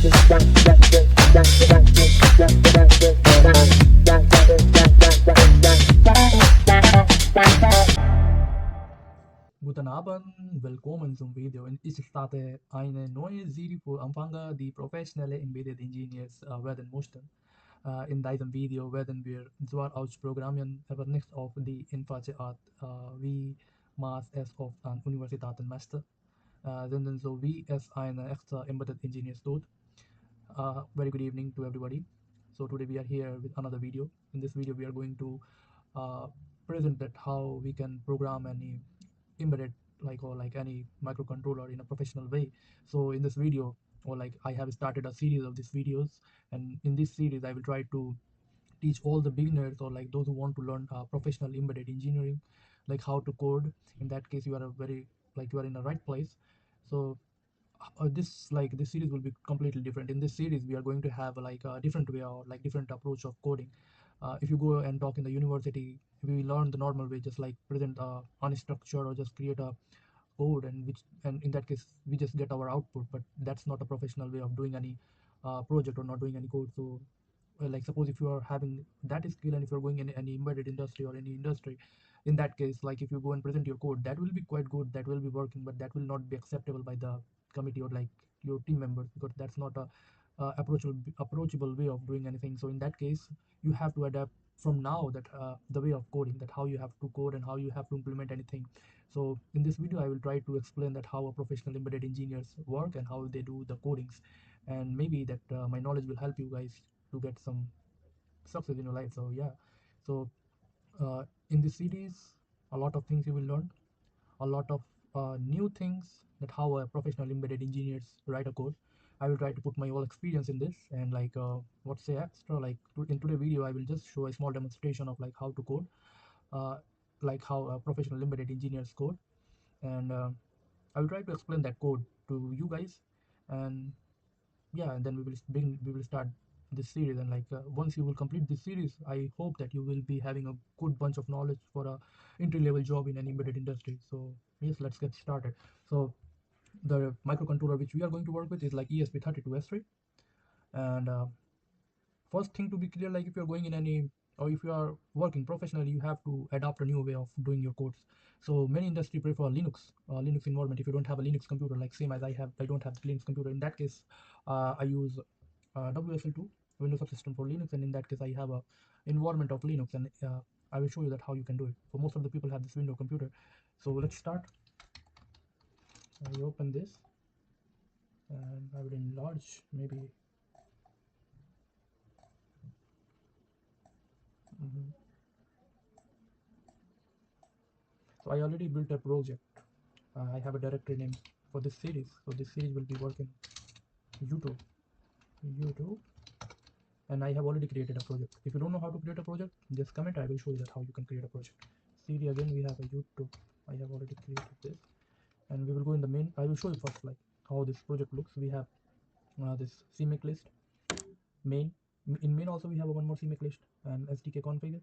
Guten Abend, willkommen zum Video. Ich starte eine neue Serie für Anfänger, die professionelle Embedded Engineers werden möchten. In diesem Video werden wir zwar ausprogrammieren, aber nicht auf die einfache Art, wie man es auf an Universitäten möchte, sondern so wie es ein echter Embedded Engineer tut. Very good evening to everybody. So today we are here with another video. In this video we are going to present that how we can program any embedded like any microcontroller in a professional way. So in this video, I have started a series of these videos, and in this series I will try to teach all the beginners or like those who want to learn professional embedded engineering, like how to code. In that case you are you are in the right place. So this series will be completely different. In this series we are going to have like a different way or like different approach of coding. If you go and talk in the university, we learn the normal way, just like present unstructured or just create a code, and in that case we just get our output. But that's not a professional way of doing any project or not doing any code. So like suppose if you are having that skill and if you're going in any embedded industry or any industry, in that case, like if you go and present your code, that will be quite good, that will be working, but that will not be acceptable by the committee or like your team members, because that's not a approachable way of doing anything. So in that case you have to adapt from now that the way of coding, that how you have to code and how you have to implement anything. So in this video I will try to explain that how a professional embedded engineers work and how they do the codings, and maybe that my knowledge will help you guys to get some success in your life. So yeah, so in this series a lot of things you will learn, a lot of new things, that how a professional embedded engineers write a code. I will try to put my whole experience in this, and like what's say extra, like in today's video I will just show a small demonstration of like how to code, uh, like how professional embedded engineers code, and I will try to explain that code to you guys. And yeah, and then we will start this series. And like once you will complete this series, I hope that you will be having a good bunch of knowledge for a entry-level job in an embedded industry. So yes, let's get started. So the microcontroller which we are going to work with is like ESP32 S3. And first thing to be clear, like if you're going in any, or if you are working professionally, you have to adopt a new way of doing your codes. So many industry prefer Linux environment. If you don't have a Linux computer, like same as I don't have the Linux computer. In that case I use WSL2, Windows Subsystem for Linux, and in that case I have a environment of Linux, and I will show you that how you can do it. So most of the people have this Windows computer. So let's start. I open this and I will enlarge maybe. So I already built a project. I have a directory name for this series. So this series will be working YouTube, and I have already created a project. If you don't know how to create a project, just comment. I will show you that how you can create a project. Series again, we have a YouTube. I have already created this, and we will go in the main. I will show you first like how this project looks. We have this CMake list, main. In main also we have one more CMake list and SDK configure,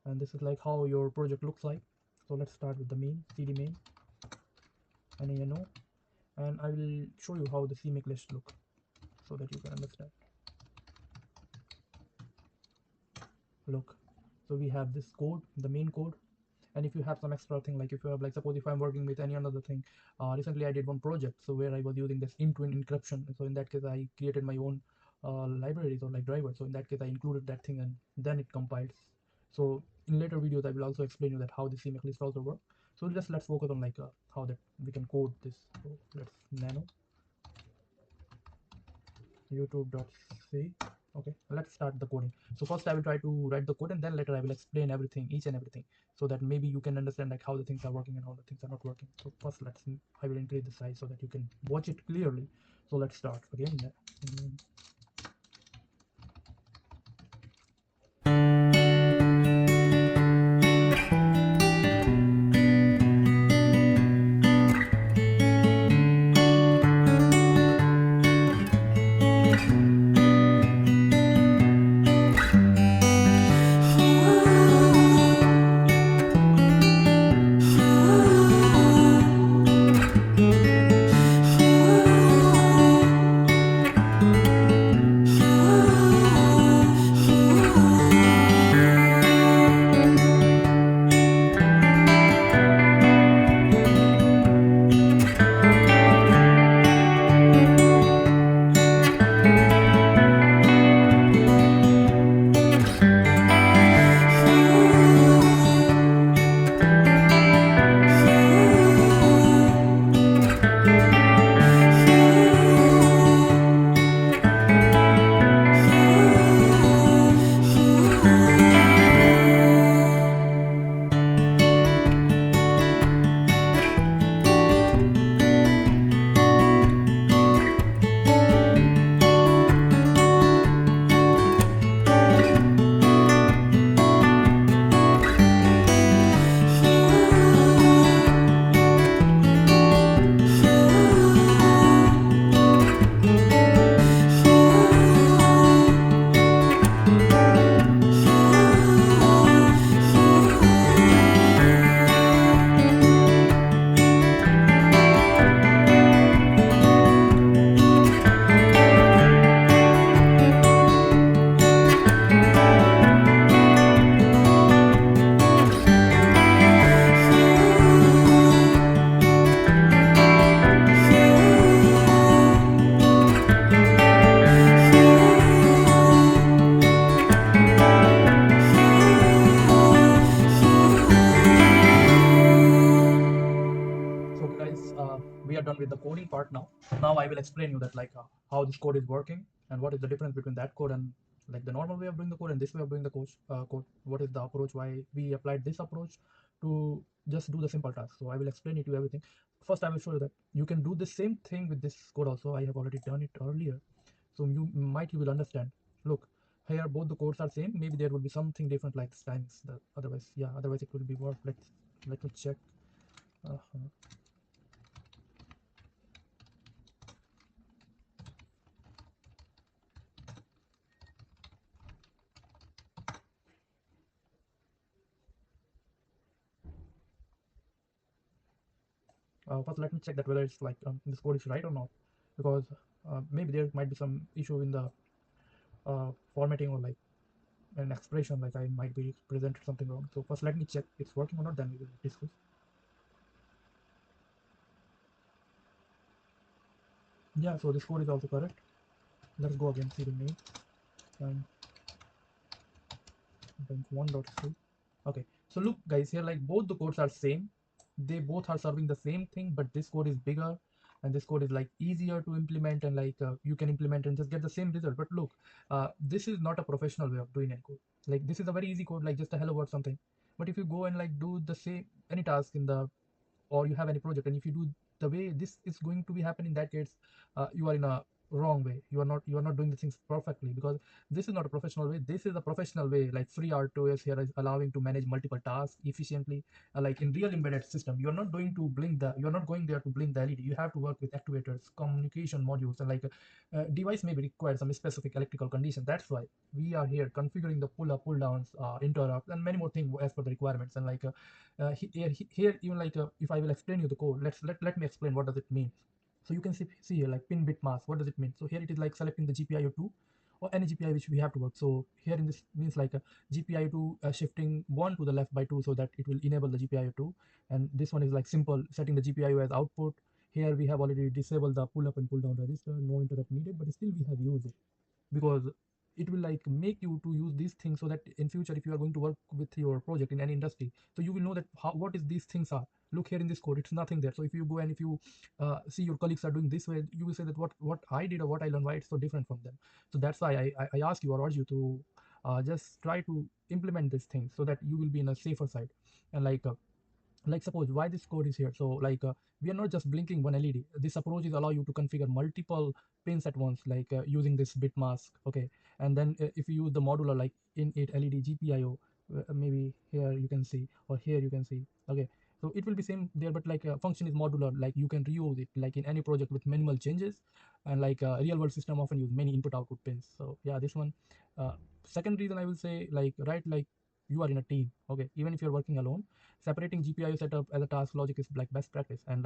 and this is like how your project looks like. So let's start with the main, cd main, nano, and I will show you how the CMake list look so that you can understand. Look, so we have this code, the main code, and if you have some extra thing, like if you have like suppose if I'm working with any another thing, recently I did one project so where I was using this end-to-end encryption. So in that case I created my own libraries or like drivers. So in that case I included that thing and then it compiles. So in later videos I will also explain you that how the CMake list also work. So let's focus on like how that we can code this. So let's nano youtube.c. Okay, let's start the coding. So first I will try to write the code, and then later I will explain everything, each and everything, so that maybe you can understand like how the things are working and how the things are not working. So first I will increase the size so that you can watch it clearly. So let's start again. start now. Now I will explain you that how this code is working and what is the difference between that code and like the normal way of doing the code and this way of doing the code. What is the approach? Why we applied this approach to just do the simple task. So I will explain it to everything. First, I will show you that you can do the same thing with this code also. I have already done it earlier, so you will understand. Look, here both the codes are same. Maybe there will be something different like times. Otherwise, yeah, otherwise it will be work. Let me check. Uh-huh. First, let me check that whether it's this code is right or not, because maybe there might be some issue in the formatting or like an expression, like I might be presented something wrong. So first, let me check it's working or not. Then we will discuss. Yeah, so this code is also correct. Let's go again. See the name and bank 1.3. Okay, so look guys, here like both the codes are same. They both are serving the same thing, but this code is bigger and this code is like easier to implement, and you can implement and just get the same result. But look, this is not a professional way of doing any code. Like this is a very easy code, like just a hello world something. But if you go and like do the same any task in the, or you have any project, and if you do the way this is going to be happening, in that case you are in a wrong way. You are not doing the things perfectly, because this is not a professional way. This is a professional way. Like FreeRTOS here is allowing to manage multiple tasks efficiently. Like in real embedded system, you're not going to blink the, you're not going there to blink the LED. You have to work with actuators, communication modules, and device may require some specific electrical condition. That's why we are here configuring the pull up, pull downs, interrupt, and many more things as per the requirements. And here even if I will explain you the code, let me explain what does it mean. So you can see here like pin bit mask. What does it mean? So here it is like selecting the GPIO 2 or any GPIO which we have to work. So here in this means like a GPIO 2 shifting 1 to the left by 2, so that it will enable the GPIO 2. And this one is like simple, setting the GPIO as output. Here we have already disabled the pull up and pull down register, no interrupt needed, but still we have used it because it will like make you to use these things, so that in future if you are going to work with your project in any industry, so you will know that what is these things are. Look here in this code, it's nothing there. So if you go and if you see your colleagues are doing this way, you will say that what I did or what I learned, why it's so different from them. So that's why I ask you or urge you to just try to implement this thing, so that you will be in a safer side. And suppose why this code is here. So we are not just blinking one LED. This approach is allow you to configure multiple pins at once, using this bit mask. Okay, and then if you use the modular, like in it LED GPIO, maybe here you can see or here you can see. Okay, so it will be same there, but function is modular, like you can reuse it like in any project with minimal changes. And real world system often use many input output pins. So yeah, this one. Second reason I will say, right, you are in a team. Okay, even if you're working alone, separating GPIO setup as a task logic is like best practice. And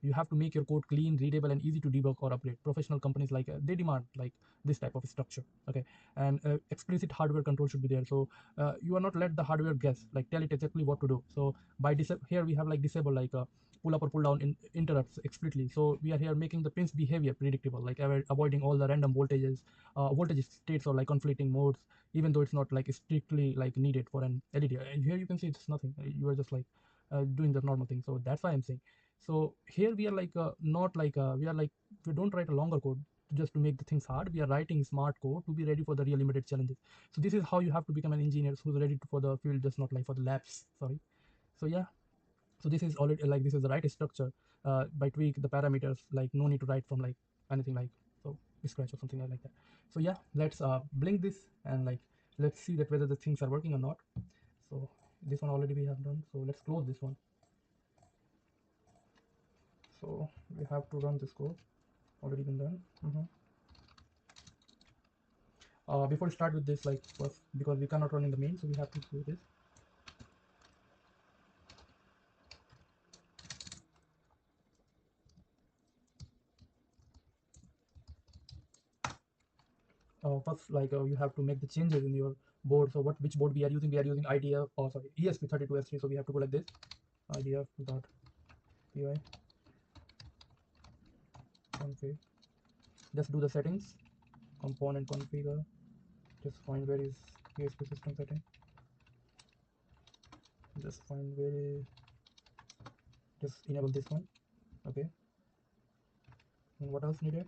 you have to make your code clean, readable, and easy to debug or upgrade. Professional companies they demand like this type of structure. Okay, and explicit hardware control should be there. So you are not let the hardware guess, like tell it exactly what to do. So here we have like disable pull up or pull down interrupts explicitly. So we are here making the pins behavior predictable, like avoiding all the random voltage states or like conflicting modes, even though it's not like strictly like needed for an LED. And here you can see it's nothing. You are just doing the normal thing. So that's why I'm saying. So here we are not we are like, we don't write a longer code just to make the things hard. We are writing smart code to be ready for the real limited challenges. So this is how you have to become an engineer who's ready for the field, just not like for the labs. Sorry. So yeah, so this is already like this is the right structure. By tweak the parameters, like no need to write from like anything like so scratch or something like that. So yeah, let's blink this and let's see that whether the things are working or not. So this one already we have done, so let's close this one. So we have to run this code, already been done. Before we start with this, like first, because we cannot run in the main, so we have to do this. First you have to make the changes in your board. So which board we are using? We are using IDF, or sorry, ESP32 S3. So we have to go like this, IDF dot py config. Just do the settings, component configure. Just find where is ESP system setting. Just find where is, just enable this one. Okay, And what else needed?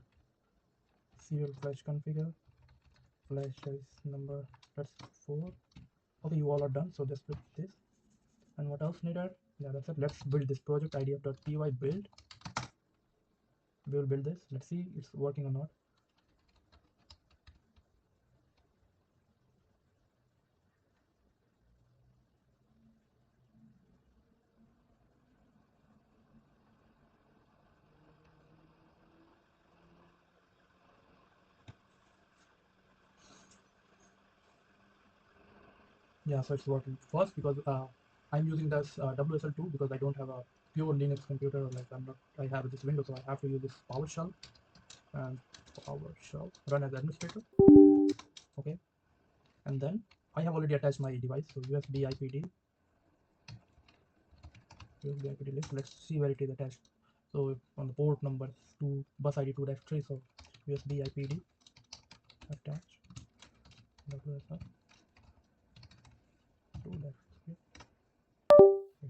Serial flash configure, flash size number, that's 4. Okay, you all are done, so just put this. And what else needed? Yeah, that's it. Let's build this project idf.py build. We will build this. Let's see it's working or not. Yeah, so it's working. First, because I'm using this WSL2 because I don't have a pure Linux computer. Like I have this Windows, so I have to use this PowerShell and PowerShell run as administrator. Okay, and then I have already attached my device. So USB IPD, list. Let's see where it is attached. So on the port number 2, bus ID 2-3. So USB IPD attached. WSL 2-3.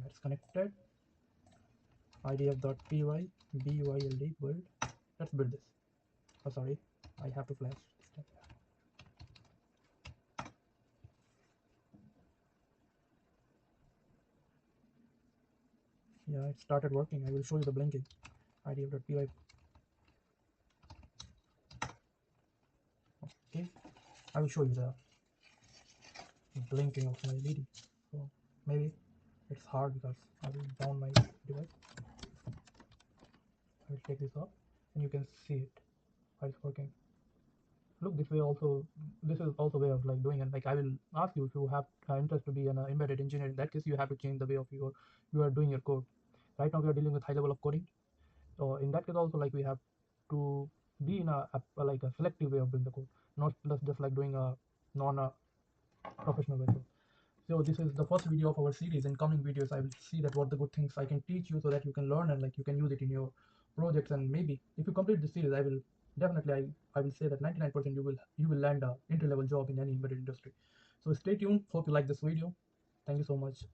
It's connected. idf.py byld build. Let's build this. Oh, sorry, I have to flash. Yeah, it started working. I will show you the blinking. idf.py. Okay, I will show you the blinking of my LED. So maybe it's hard because I will down my device. I will take this off and you can see it how it's working. Look, this way also, this is also way of like doing it. Like I will ask you if you have interest to be an embedded engineer. In that case, you have to change the way of you are doing your code. Right now we are dealing with high level of coding. So in that case also, like we have to be in like a selective way of doing the code, not just like doing a non professional way. So this is the first video of our series. In coming videos, I will see that what the good things I can teach you so that you can learn and like you can use it in your projects. And maybe if you complete this series, I will definitely I will say that 99% you will land a entry level job in any embedded industry. So stay tuned. Hope you like this video. Thank you so much.